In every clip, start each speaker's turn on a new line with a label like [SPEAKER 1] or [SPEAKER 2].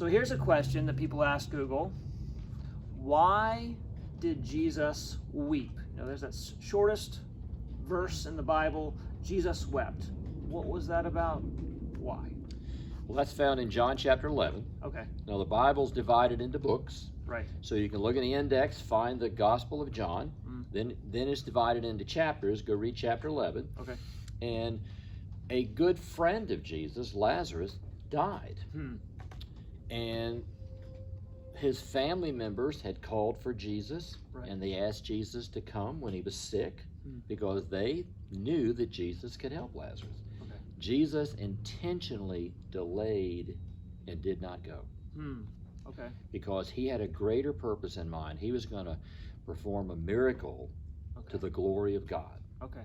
[SPEAKER 1] So here's a question that people ask Google. Why did Jesus weep? You know, there's that shortest verse in the Bible, Jesus wept. What was that about? Why?
[SPEAKER 2] Well, that's found in John chapter 11.
[SPEAKER 1] Okay.
[SPEAKER 2] Now, the Bible's divided into books.
[SPEAKER 1] Right.
[SPEAKER 2] So you can look in the index, find the Gospel of John. Then it's divided into chapters. Go read chapter 11.
[SPEAKER 1] Okay.
[SPEAKER 2] And a good friend of Jesus, Lazarus, died. And his family members had called for Jesus, and they asked Jesus to come when he was sick because they knew that Jesus could help Lazarus.
[SPEAKER 1] Okay.
[SPEAKER 2] Jesus intentionally delayed and did not go.
[SPEAKER 1] Okay.
[SPEAKER 2] Because he had a greater purpose in mind. He was going to perform a miracle to the glory of God.
[SPEAKER 1] Okay.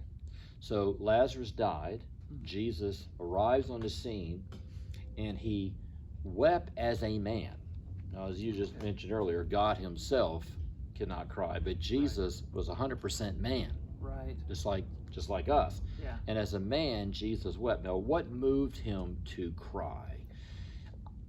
[SPEAKER 2] So Lazarus died. Jesus arrives on the scene, and he wept as a man. Now, as you just mentioned earlier, God himself cannot cry, but Jesus was 100% man.
[SPEAKER 1] Right.
[SPEAKER 2] Just like us.
[SPEAKER 1] Yeah.
[SPEAKER 2] And as a man, Jesus wept. Now, what moved him to cry?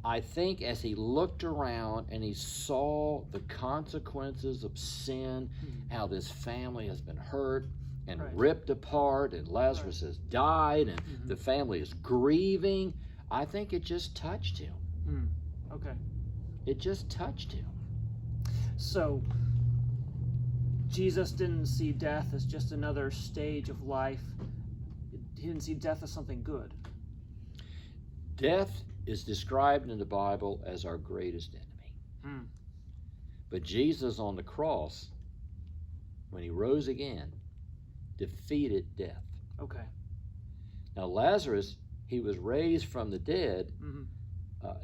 [SPEAKER 2] I think as he looked around and he saw the consequences of sin, how this family has been hurt and ripped apart, and Lazarus has died, and the family is grieving, I think it just touched him.
[SPEAKER 1] Okay.
[SPEAKER 2] It just touched him.
[SPEAKER 1] So Jesus didn't see death as just another stage of life. He didn't see death as something good.
[SPEAKER 2] Death is described in the Bible as our greatest enemy. But Jesus on the cross, when he rose again, defeated death.
[SPEAKER 1] Okay.
[SPEAKER 2] Now Lazarus, he was raised from the dead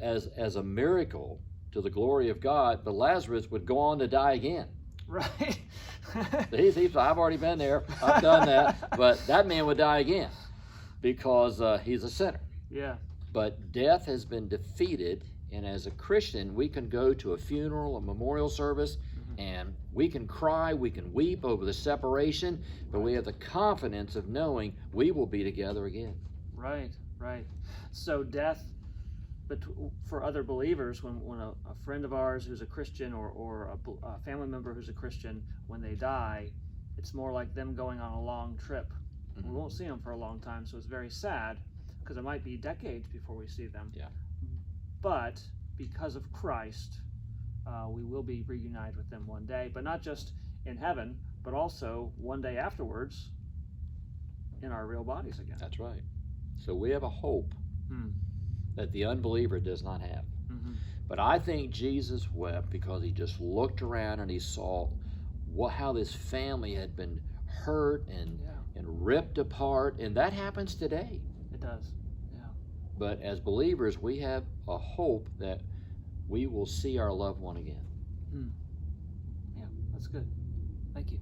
[SPEAKER 2] as a miracle to the glory of God, but Lazarus would go on to die again.
[SPEAKER 1] Right.
[SPEAKER 2] I've already been there. I've done that. But that man would die again because he's a sinner.
[SPEAKER 1] Yeah.
[SPEAKER 2] But death has been defeated, and as a Christian, we can go to a funeral, a memorial service, and we can cry, we can weep over the separation, but we have the confidence of knowing we will be together again.
[SPEAKER 1] Right, right. So death, but for other believers, when a friend of ours who's a Christian or a family member who's a Christian, when they die, it's more like them going on a long trip. We won't see them for a long time, so it's very sad, because it might be decades before we see them.
[SPEAKER 2] Yeah.
[SPEAKER 1] But because of Christ, we will be reunited with them one day, but not just in heaven, but also one day afterwards in our real bodies again.
[SPEAKER 2] That's right. So we have a hope that the unbeliever does not have. But I think Jesus wept because he just looked around and he saw how this family had been hurt and ripped apart, and that happens today.
[SPEAKER 1] It does, yeah.
[SPEAKER 2] But as believers, we have a hope that we will see our loved one again.
[SPEAKER 1] Yeah, that's good. Thank you.